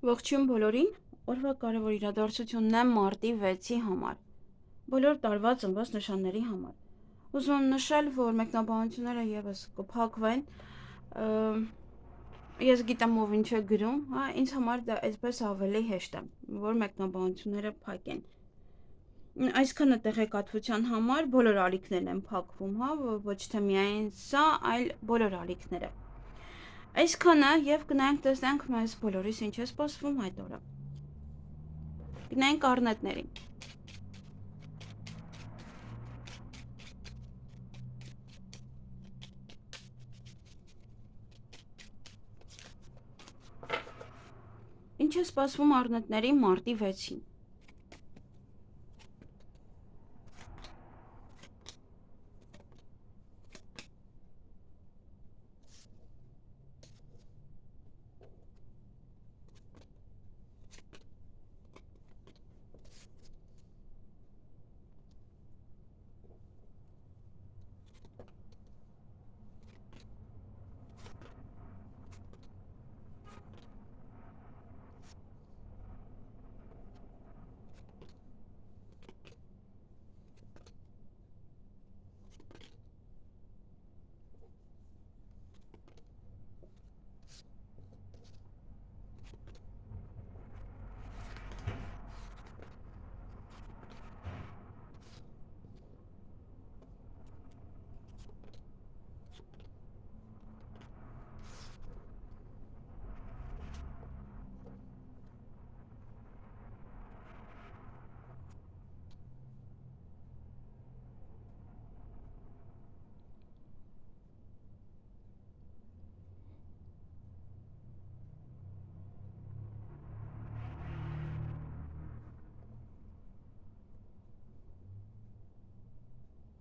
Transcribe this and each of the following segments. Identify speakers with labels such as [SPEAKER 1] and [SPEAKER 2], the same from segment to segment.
[SPEAKER 1] Ողջույն բոլորին, օրվա կարևոր իրադարձությունն է մարտի 6-ի համար, բոլոր տարվա ծնված նշանների համար։ Ուզում եմ նշել, որ մեկնաբանությունները ևս կփակվեն, ես գիտեմ ով ինչ է գրում, ինձ համար դա այսպես ավելի հեշտ է, որ մեկնաբանությունները փակեն։ Այսքանը տեղեկատվության համար բոլոր ալիքներն են փակվում, ոչ թե միայն սա, այլ բոլոր ալիքները։ Այսքանը եւ գնանք տեսնենք մեզ բոլորիս ինչ է սպասվում այդ օրը։ Գնանք առնետներին։ Ինչ է սպասվում առնետների մարտի 6-ին։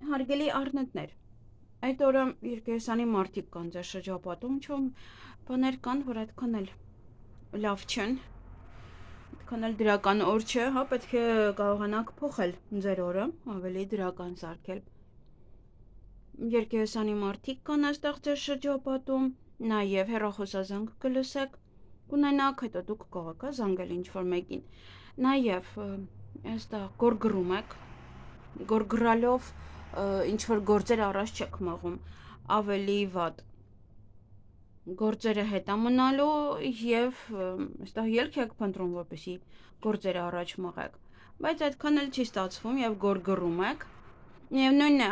[SPEAKER 1] Հարգելի առնետներ, այդ օրը երկերեսանի մարդիկ կան ձեր շրջապատում, չում բաներ կան, որ այդքան էլ լավ չեն, այդքան էլ դրական օր չէ, պետք է կարողանաք փոխել ձեր օրը, ավելի դրական սարքել։ Երկերեսանի մարդիկ կան այստեղ ձեր շրջապատում, նաև հեռախոսազանգ կլսեք, կունենաք, հետո դուք կարող եք զանգել ինչ-որ մեկին, նաև այստեղ գորգռում եք, գորգռալով ինչ-որ գործեր առաջ չեք մղում, ավելի վատ գործերը հետա մնալու և այստեղ ելք եք փնտրում, որպեսզի գործերը առաջ մղեք, բայց այդքան էլ չի ստացվում և գորգռում եք, միևնույնն է,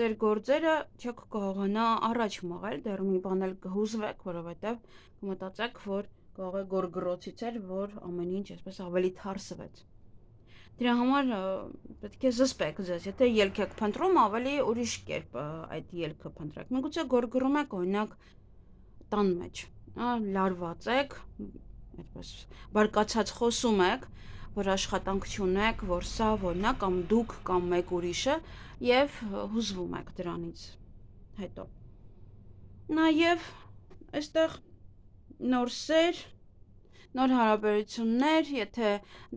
[SPEAKER 1] ձեր գործերը չեք կարողանա առաջ մղել, դեռ մի բան էլ կհուզվեք, որովհետև կմտածեք, որ կարող է գորգռոցից էր, որ ամեն ինչ այսպես ավելի թարսվեց։ Դրա համար պետք է զսպեք ձեզ, եթե ելք եք փնտրում, ավելի ուրիշ կերպ այդ ելքը փնտրեք։ Միգուցե գորգռում եք, օրինակ, տան մեջ, լարված եք, այդպես բարկացած խոսում եք, որ աշխատանք չունեք, որ սա, որ նա, կամ դուք, կամ մեկ ուրիշը, եւ հուզվում եք դրանից հետո։ Նաեւ այստեղ նոր սեր, նոր հարաբերություններ, եթե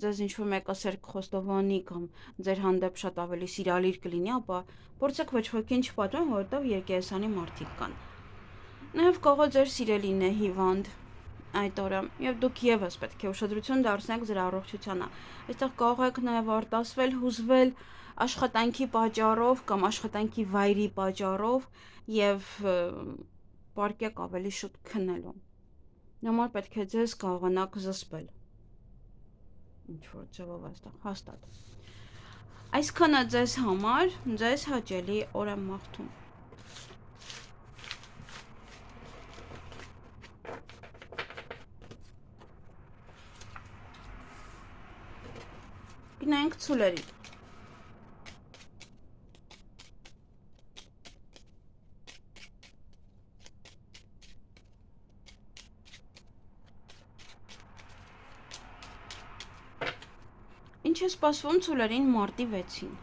[SPEAKER 1] ձեզ ինչ-որ մեկը սեր կխոստովանի կամ ձեր հանդեպ շատ ավելի սիրալիր կլինի, ապա փորձեք ոչ ոքին չպատմել, որովհետև երկերեսանի մարդիկ կան։ Նաև կարող է ձեր սիրելին է հիվանդ այդ օրը, եւ դուք եւս պետք է ուշադրություն դարձնեք ձեր առողջությանը։ Այստեղ կարող եք նաև արտասվել, հուզվել աշխատանքի պատճառով կամ աշխատանքի վայրի պատճառով եւ պարկեք ավելի շուտ քնելու։ Նոմար պետք է ձեզ կարողանաք զսպել։ Ինչ-որ ձևով այստեղ հաստատ։ Այսքանը ձեզ համար, ձեզ հաճելի օր եմ մաղթում։ Գնանք ցուլերի։ Ինչ է սպասվում ցուլերին մարտի 6-ին։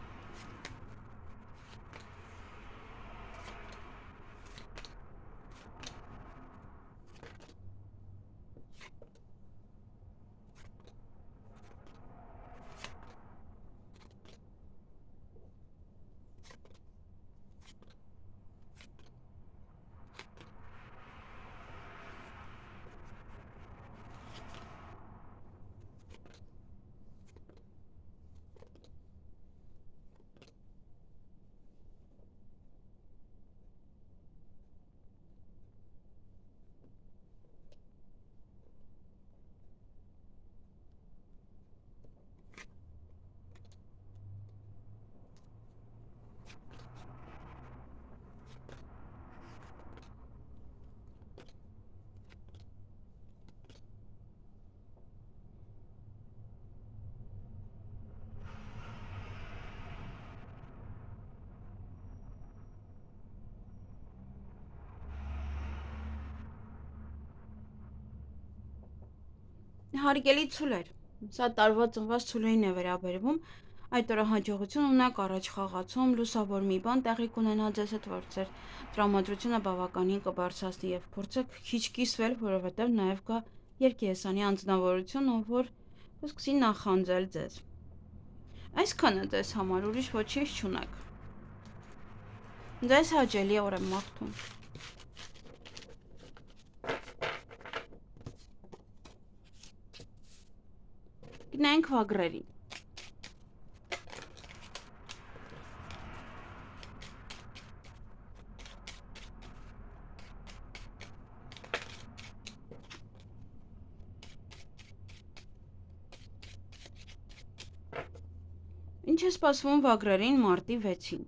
[SPEAKER 1] Հարգելի ցուլեր, սա տարվա ծնված ցուլերին է վերաբերվում, այդ օրը հաջողություն ունեք առաջ խաղացում, լուսավոր մի բան տեղի կունենա ձեզ հետ, որ ձեր տրամադրությունը բավականին կբարձրացնի եւ փորձեք քիչ կիսվել, որովհետեւ նաեւ կա երկեսանի անձնավորություն, ով որ կսկսի նախանձել ձեզ։ Այսքանը ձեզ համար ուրիշ ոչինչ չունեք։ Ձեզ հաճելի օր եմ մաղթում։ Գնանք վագրերին։ Ինչ է սպասվում վագրերին մարտի 6-ին։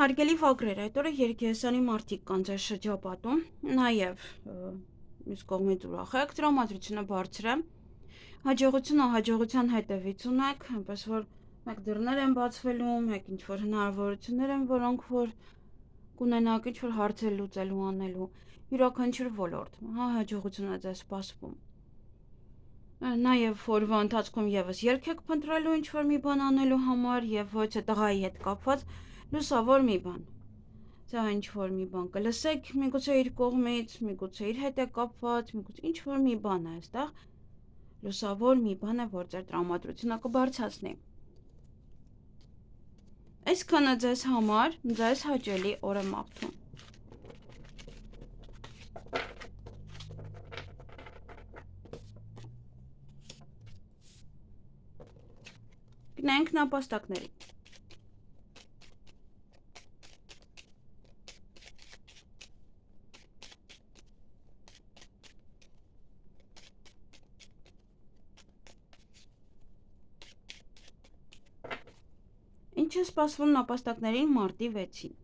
[SPEAKER 1] Հարգելի վագրեր, այդ օրը երկեսանի մարդիկ կան ձեր շրջապատում, նաև մյուս կողմից ուրախ եք, տրամադրությունը բարձր է, հաջողությունը հաջողության հետևից ունեք, այնպես որ մեկ դռներ են բացվելու, մեկ ինչ-որ հնարավորություններ են, որոնք որ կունենաք ինչ-որ հարցեր լուծելու անելու, յուրաքանչյուր ոլորտ, հա, հաջողություն է ձեզ սպասվում։ Նաև օրվա ընթացքում եւս ելք եք փնտրելու ինչ-որ մի բան անելու համար եւ ոչ է տղայի հետ կապված լուսավոր մի բան։ Սա ինչ-որ մի բան կլսեք, միգուցե իր կողմից, միգուցե իր հետ է կապված, միգուցե ինչ-որ մի բան է այստեղ, լուսավոր մի բան է, որ ձեր տրամադրությունը կբարձրացնի։ Այսքանը ձեզ համար, ձեզ հաճելի օր եմ մաղթում։ Գնանք նապաստակների։ Ինչ է սպասվում նապաստակներին մարտի 6-ին։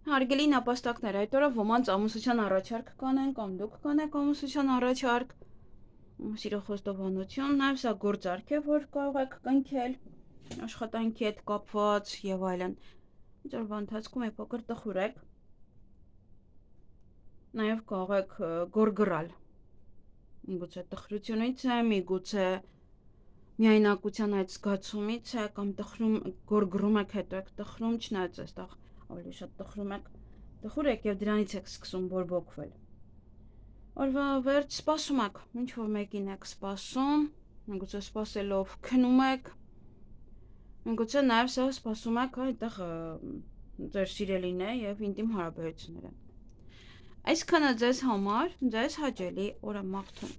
[SPEAKER 1] Հարգելի նապաստակներ, այդ օրը ոմանց ամուսնության առաջարկ կանեն կամ դուք կանեք ամուսնության առաջարկ, սիրո խոստովանություն, նաև սա գործարք է, որ կարող եք կնքել աշխատանքի հետ կապված եւ այլն։ Ձերվա ընթացքում է փոքր տխուրեք, նաև կարող եք գորգռալ, միգուցե տխրությունից է, միգուցե միայնակության այդ զգացումից է, կամ գորգռում եք, հետո եք տխրում, չնայած այստեղ ավելի շատ տխրում եք, տխուր եք և դրանից եք սկսում բորբոքվել։ Օրվա վերջ սպասում եք, ինչ որ մեկին եք սպասում, միգուցե սպասելով քնում եք, միգուցե նաև սա սպասում եք այդտեղ ձեր սիրելին է և ինտիմ հարաբերություններ են։ Այսքանը ձեզ համար ձեզ հաճելի օր եմ մաղթում։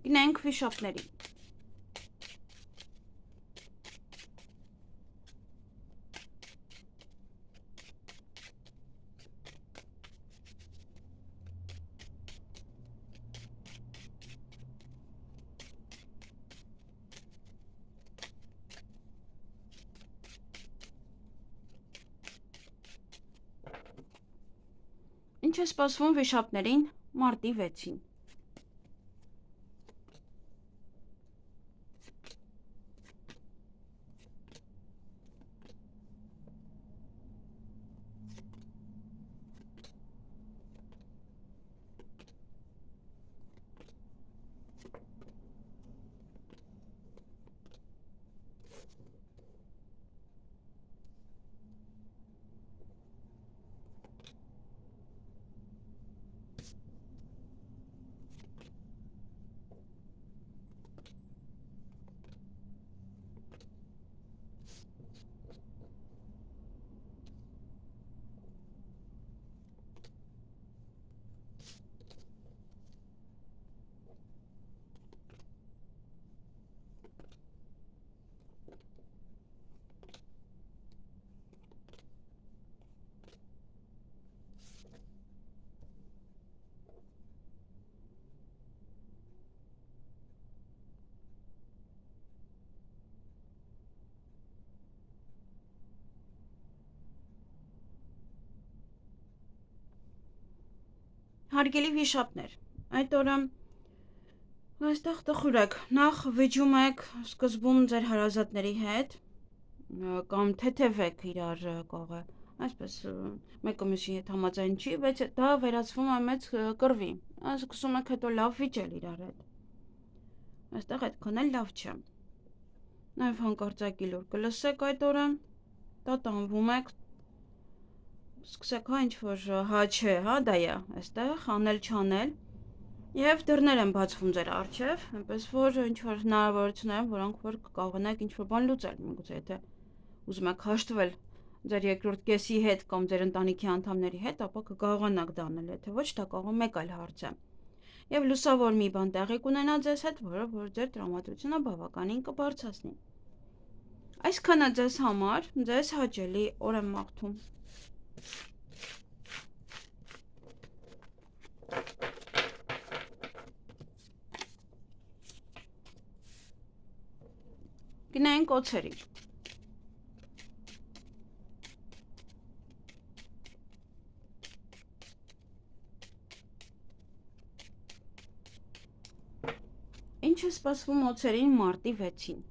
[SPEAKER 1] Գնանք վիշապների։ Ինչ է սպասվում վիշապներին մարտի 6-ին։ Հարգելի վիշապներ, այդ օրը այստեղ տխուր եք, նախ վիճում եք սկզբում ձեր հարազատների հետ, կամ թեթև եք իրար կողը, այսպես մեկը մյուսի հետ համաձայն չի, բայց դա վերածվում է մեծ կռվի, սկսում եք հետո լավ վիճել իրար հետ, այստեղ այդքան էլ լավ չէ, նաև հանկարծակի լուր կլսեք այդ օրը, տատանվում եք, սկսեք ինչ-որ հա չէ, հա դա է, այստեղ անել չանել, և դռներ են բացվում ձեր առջև, այնպես որ ինչ-որ հնարավորություններ են, որոնք որ կկարողանաք ինչ-որ բան լուծել, միգուցե եթե ուզում եք հաշտվել ձեր երկրորդ կեսի հետ կամ ձեր ընտանիքի անդամների հետ, ապա կկարողանաք դա անել, եթե ոչ, դա կարող է մեկ այլ հարց է։ Եվ լուսավոր մի բան տեղի կունենա ձեզ հետ, որը որ ձեր տրամադրությունը բավականին կբարձրացնի։ Այսքանը ձեզ համար, ձեզ հաճելի օր եմ մաղթում։ Գնանք օձերի։ Ինչ է սպասվում օձերին մարտի 6-ին։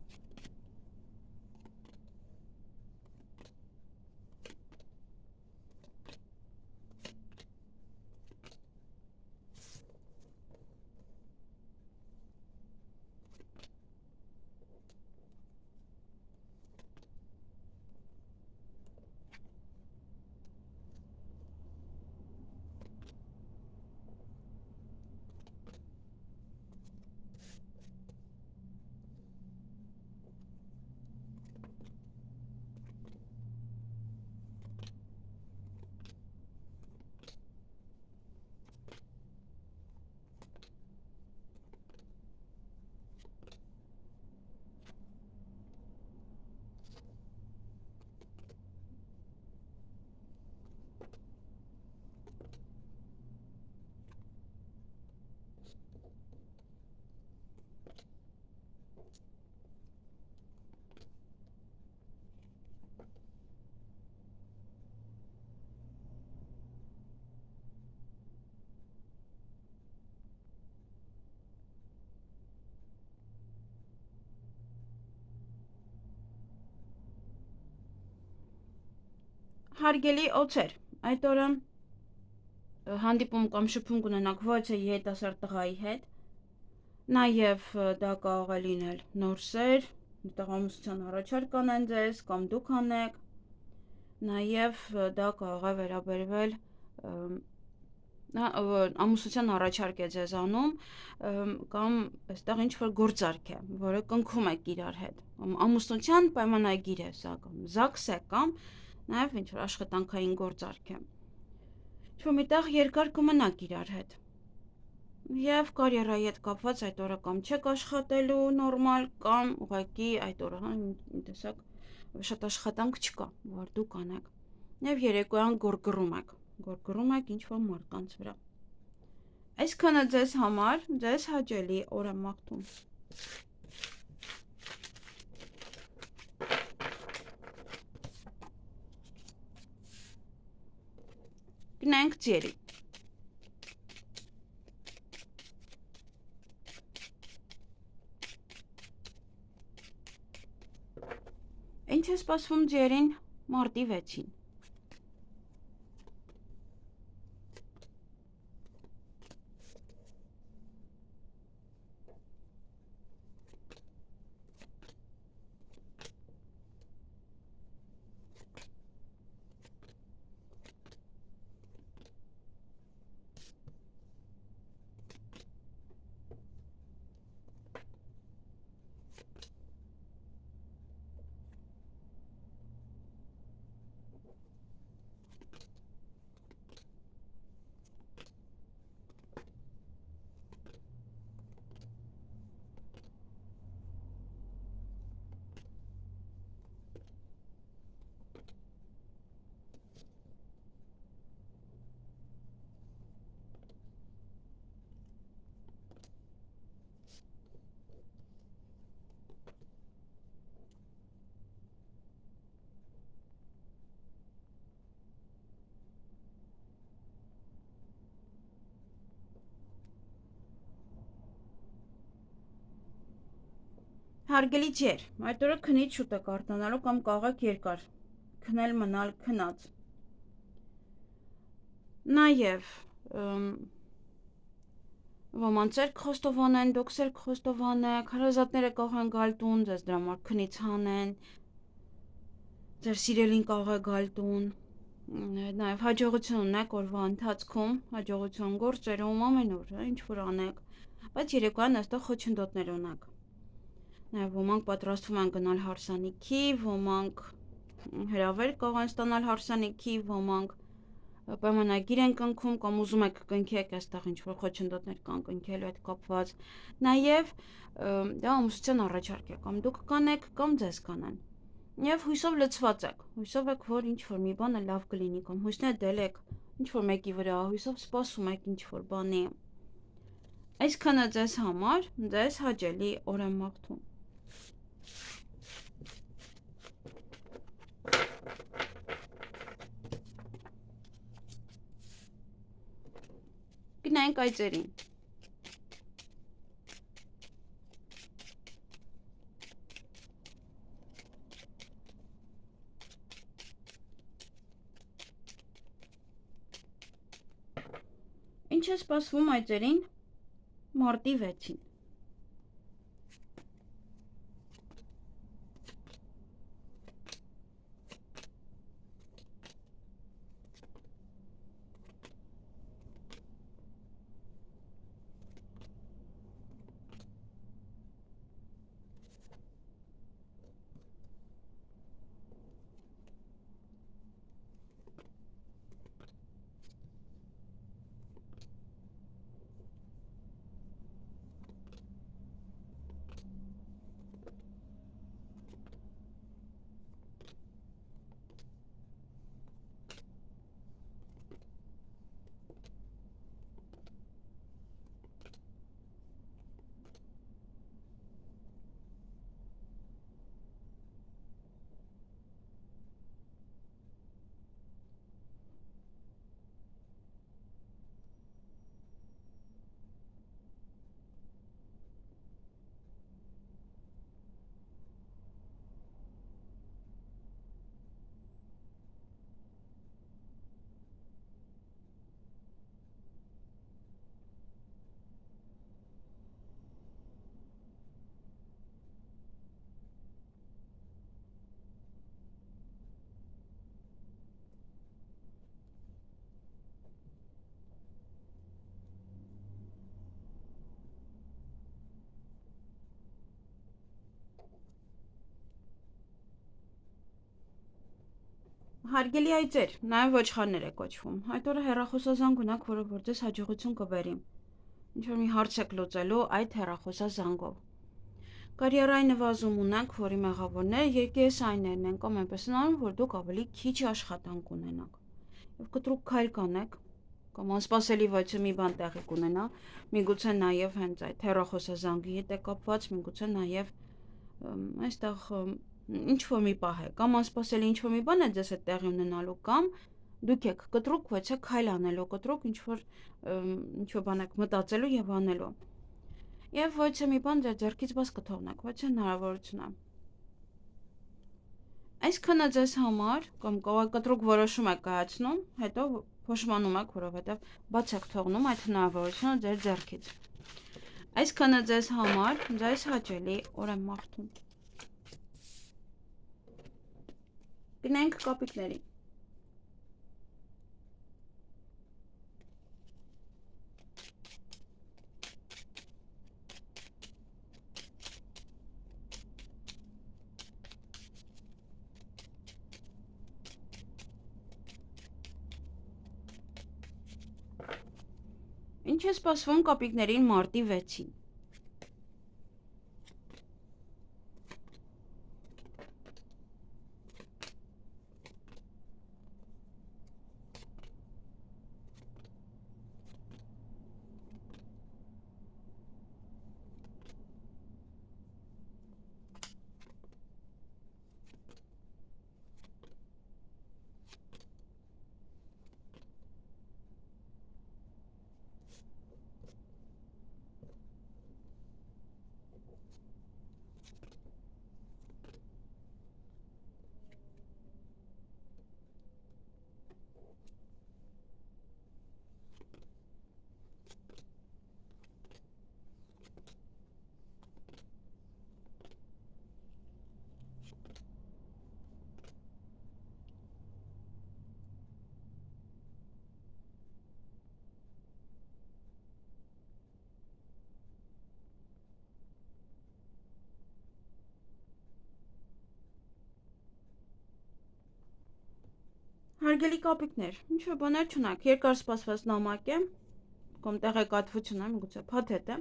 [SPEAKER 1] Հարգելի օձեր, այդ օրը հանդիպում կամ շփում կունենաք ոչ թե երիտասարդ տղայի հետ, նաև դա կարող է լինել նոր սեր, տղամարդության առաջարկ կանեն ձեզ կամ դուք անեք, նաև դա կարող է վերաբերվել ամուսնության առաջարկ է ձեզ անում կամ այստեղ ինչ-որ գործարք է, որը կնքում եք իրար հետ, ամուսնության պայմանագիր է սա կամ ԶԱԳՍ է կամ նաև ինչ-որ աշխատանքային գործարք է, ինչ-որ միտեղ երկար կմնաք իրար հետ և կարիերայի հետ կապված այդ օրը կամ չեք աշխատելու նորմալ կամ ուղղակի այդ օրը տեսակ շատ աշխատանք չկա, որ դուք անեք և երեկոյան գորգռում եք ինչ-որ մարդկանց վրա։ Այսքանը ձեզ համար, ձեզ հաճելի օր եմ մաղթում։ Գնանք ձերի։ Ինչ է սպասվում ձերին մարտի 6-ին։ Հարգելի ջեր, այդ օրը քնից շուտ եք արտանալու կամ կարող եք երկար քնել մնալ քնած։ Նաև ոմանց ձեր խոստովանեն, դուք ձեր խոստովանեք, հարազատները կարող են գալ տուն, ձեզ դրա համար քնից հանեն, ձեր սիրելին կարող է գալ տուն, նաև հաջողություն ունեք օրվա ընթացքում, հաջողություն գործերում, ամեն օր, ինչ որ անեք, բայց երեկոյան այստեղ խոչընդոտներ ունեք։ Նաև ոմանք պատրաստվում են գնալ հարսանիքի, ոմանք հրավեր կարող են ստանալ հարսանիքի, ոմանք պայմանագիր են կնքում կամ ուզում եք կնքեք, այստեղ ինչ-որ խոչընդոտներ կան կնքելու հետ կապված, նաև դա ամուսնության առաջարկ է, կամ դուք կանեք, կամ ձեզ կանեն, և հույսով լցված եք, հույսով եք, որ ինչ-որ մի բանը լավ կլինի, կամ հույսներ դել եք ինչ-որ մեկի վրա, հույսով սպասում եք ինչ-որ բանի, այսքանը ձեզ համար, ձեզ հաճելի օր եմ մաղթում։ Գնանք այծերին։ Ինչ է սպասվում այծերին մարտի 6-ին։ Հարգելի այծեր, նաև ոչխարներ է կոչվում։ Այդ օրը հեռախոսազանգ ունեք, որը որ ձեզ հաջողություն կբերի։ Ինչ-որ մի հարց եք լուծելու այդ հեռախոսազանգով։ Կարիերայի նվազում ունեք, որի մեղավորները երկեսայիններն են կամ այնպես են անում, որ դուք ավելի քիչ աշխատանք ունենաք։ Եվ կտրուկ քայլ կանեք, կամ անսպասելի ոչ մի բան տեղի կունենա, միգուցե նաև հենց այդ հեռախոսազանգի հետ է կապված, միգուցե նաև այստեղ ինչ-որ մի պահ է, կամ անսպասելի ինչ-որ մի բան է ձեզ հետ տեղի ունենալու, կամ դուք եք կտրուկ ոչ է քայլ անելու, կտրուկ ինչ-որ բան եք մտածելու եւ անելու։ Եվ ոչ մի բան ձեր ձեռքից բաց կթողնեք, ոչ հնարավորություն է։ Այսքանը ձեզ համար, կամ կտրուկ որոշում եք կայացնում, հետո փոշմանում եք, որովհետեւ բաց եք թողնում այդ հնարավորությունը ձեր ձեռքից։ Այսքանը ձեզ համար, ձեզ հաճելի օր եմ մաղթում։ Գնանք կապիկների։ Ինչ է սպասվում կապիկներին մարտի 6-ին։ Հարգելի կապիկներ, ինչ-որ բաներ չունեք, երկար սպասված նամակ է, կամ տեղեկատվություն է, միգուցե փաթեթ է,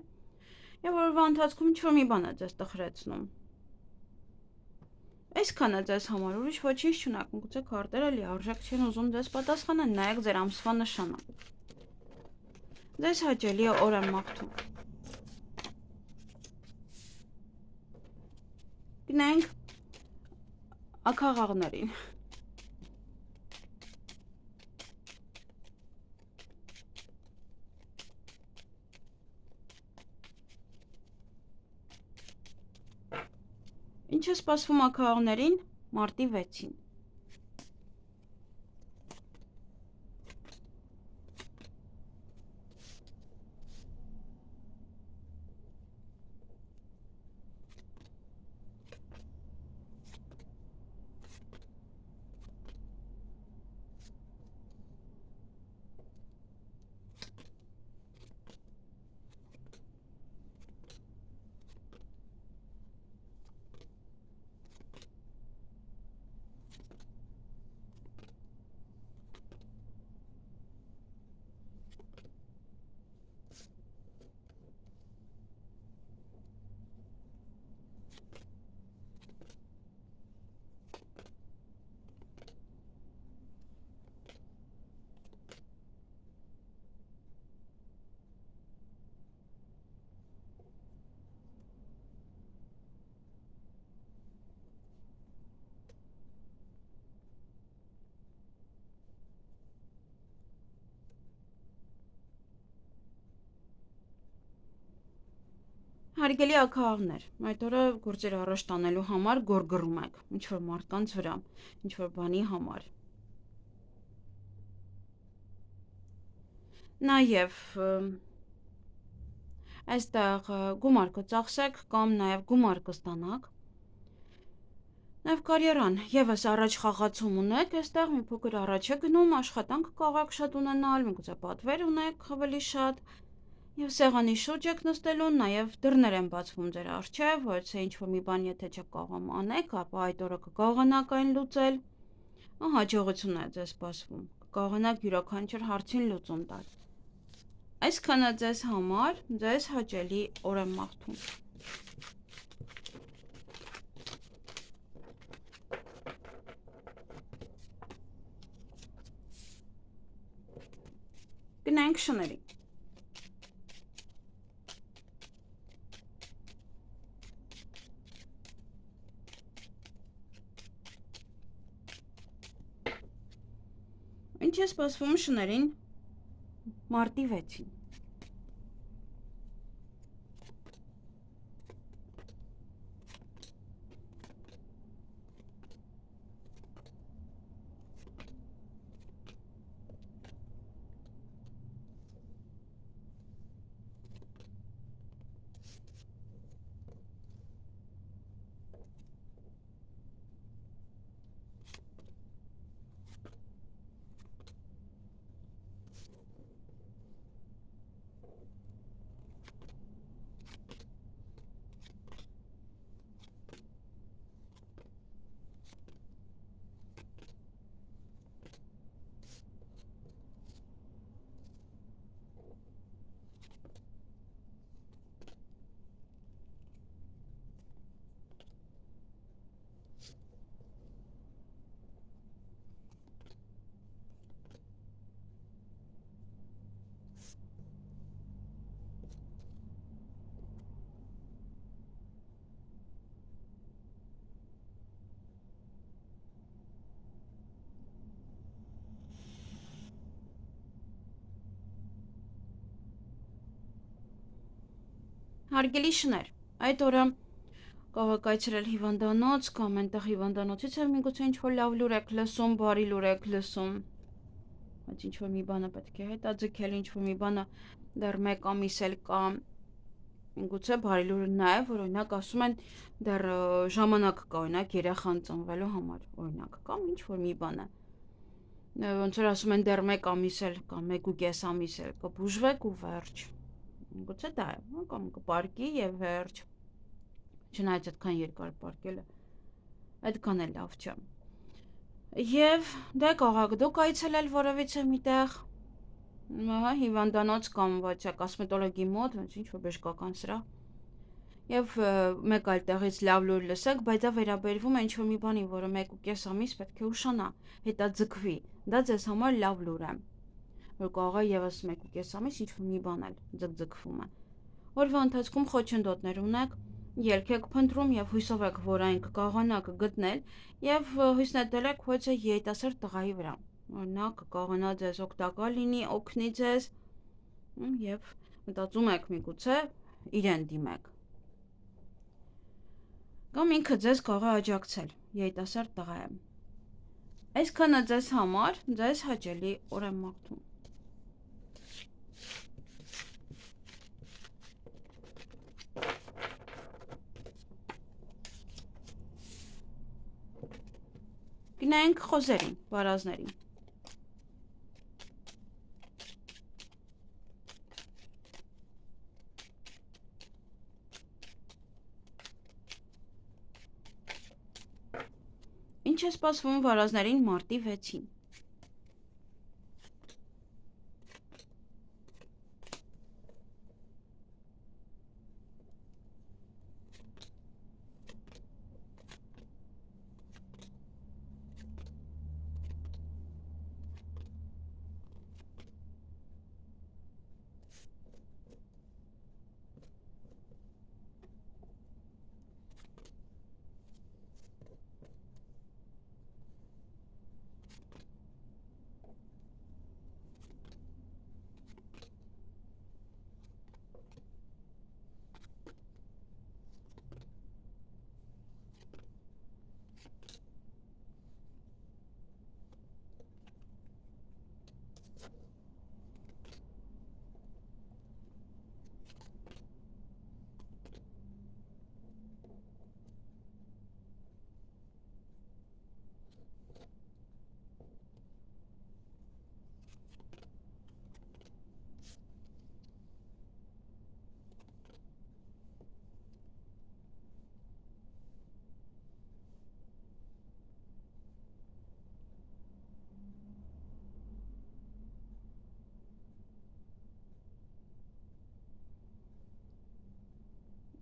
[SPEAKER 1] եւ օրվա ընթացքում ինչ-որ մի բան է ձեզ տխրեցնում։ Այսքանը ձեզ համար ուրիշ ոչինչ չունեք, միգուցե քարտերը լիարժեք չեն ուզում ձեզ պատասխանել, նայեք ձեր ամսվա նշանը։ Ձեզ հաճելի օր եմ մաղթում։ Գնանք աքաղաղներին։ Ինչ է սպասվում աքաղաղներին մարտի 6-ին։ Հարգելի աքաղաղներ, այդ օրը գործեր առաջ տանելու համար գորգռում եք, ինչ-որ մարդկանց վրա, ինչ-որ բանի համար։ Նաև այստեղ գումար կծախսեք կամ նաև գումար կստանաք։ Նաև կարիերան, եւս առաջ խաղացում ունեք, այստեղ մի փոքր առաջ է գնում, աշխատանք կարող շատ ունենալ, միգուցե պատվեր ունեք ավելի շատ։ Եվ սեղանի շուրջ եք նստելու, նաև դռներ են բացվում ձեր առջև, որ ինչ-որ մի բան եթե չեք կարողանում անեք, ապա այդ օրը կկարողանաք այն լուծել։ Հաջողություն է ձեզ սպասվում, կկարողանաք յուրաքանչյուր հարցին լուծում տալ։ Այսքանը ձեզ համար, ձեզ հաճելի օր եմ մաղթում։ Գնանք շների։ Ինչ է սպասվում շներին մարտի 6-ին։ Հարգելի շներ, այդ օրը կարող եք այցելել հիվանդանոց կամ այնտեղ հիվանդանոցից էլ միգուցե ինչ-որ լավ լուր եք լսում, բարի լուր եք լսում, բայց ինչ-որ մի բանը պետք է հետաձգել, ինչ-որ մի բանը դեռ 1 ամիս էլ կա, միգուցե բարի լուրը նա է, որ օրինակ ասում են դեռ ժամանակ կա, օրինակ երեխան ծնվելու համար, օրինակ կամ ինչ-որ մի բան է։ Ոնց որ ասում են դեռ 1 ամիս էլ կամ 1.5 ամիս էլ կբուժվեք ու վերջ։ Գուցե դա է, կամ կպարկի եւ վերջ։ Չնայած այդքան երկար պարկելը այդքան էլ լավ չէ։ Եվ դե կարող եք դուք այցելել որևիցե միտեղ, հիվանդանոց կամ ոչ կոսմետոլոգի մոտ, ոնց ինչ-որ բժշկական սրահ, եւ մեկ այլ տեղից լավ լուր լսեք, բայց դա վերաբերվում է ինչ-որ մի բանի, որը 1.5 ամիս պետք է ուշանա, հետաձգվի։ Դա ձեզ համար լավ լուր է, որ կարող է եւս 1.5 ամիս ինչ-որ մի բան էլ ձգձգվում է։ Օրվա ընթացքում խոչընդոտներ ունեք, ելք եք փնտրում եւ հույսով եք, որ այն կկարողանաք գտնել եւ հույսնետել եք ոչ երիտասարդ տղայի վրա։ Օրինակ կկարողանա ձեզ օգտակար լինի, օգնի ձեզ եւ մտածում եք միգուցե իրեն դիմեք։ Կամ ինքը ձեզ կարող է աջակցել, երիտասարդ տղա է։ Այսքանը ձեզ համար, ձեզ հաճելի օր եմ մաղթում։ Գնանք խոզերին, վարազներին։ Ինչ է սպասվում վարազներին մարտի 6-ին։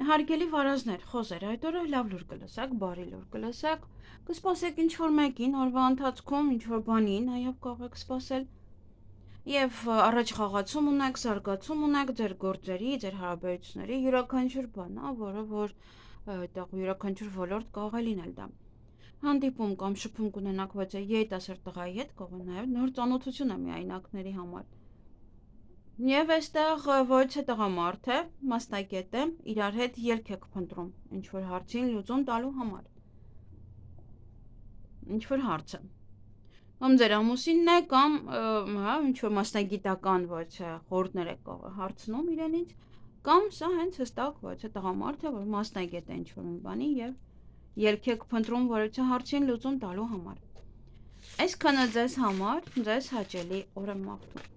[SPEAKER 1] Հարգելի վարազներ, խոզեր, այդ օրը լավ լուր կլսեք, բարի լուր կլսեք, կսպասեք ինչ-որ մեկին, օրվա ընթացքում ինչ-որ բանի, նաև կարող եք սպասել, և առաջ խաղացում ունեք, զարգացում ունեք ձեր գործերի, ձեր հարաբերությունների, յուրաքանչյուր բան, որը որ յուրաքանչյուր ոլորտ կարող է լինել դա։ Հանդիպում կամ շփում կունենաք ոչ երիտասարդ տղայի հետ, կարող է նաև նոր ծանոթություն է միայնակների համար։ Եվ այստեղ ոչ տղամարդ է, մասնագետ է, իրար հետ ելք եք փնտրում, ինչ-որ հարցին լուծում տալու համար։ Ինչ-որ հարց է։ Կամ ձեր ամուսինն է, կամ ինչ-որ մասնագիտական ոչ խորհուրդներ եք հարցնում իրենից, կամ սա հենց հստակ ոչ տղամարդ է, որ մասնագետ է ինչ-որ մի բանի և ելք եք փնտրում որևէ հարցին լուծում տալու համար։ Այսքանը ձեզ համար, ձեզ հաճելի օր եմ մաղթում։